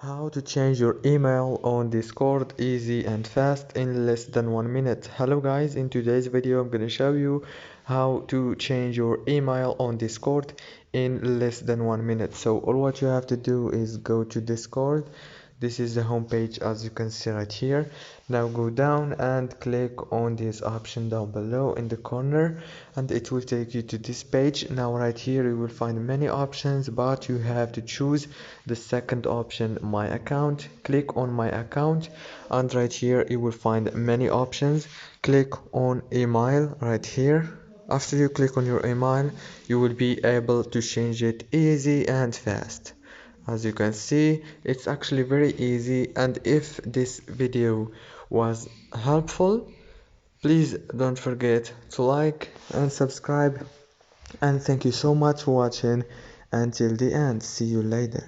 How to change your email on Discord easy and fast in less than 1 minute. Hello guys, in today's video I'm gonna show you how to change your email on Discord in less than 1 minute. So all what you have to do is go to Discord. This is the home page as you can see right here. Now go down and click on this option down below in the corner and it will take you to this page. Now right here you will find many options, but you have to choose the second option, my account. Click on my account and right here you will find many options. Click on email right here. After you click on your email, you will be able to change it easy and fast. As you can see, it's actually very easy, and if this video was helpful, please don't forget to like and subscribe, and thank you so much for watching until the end. See you later.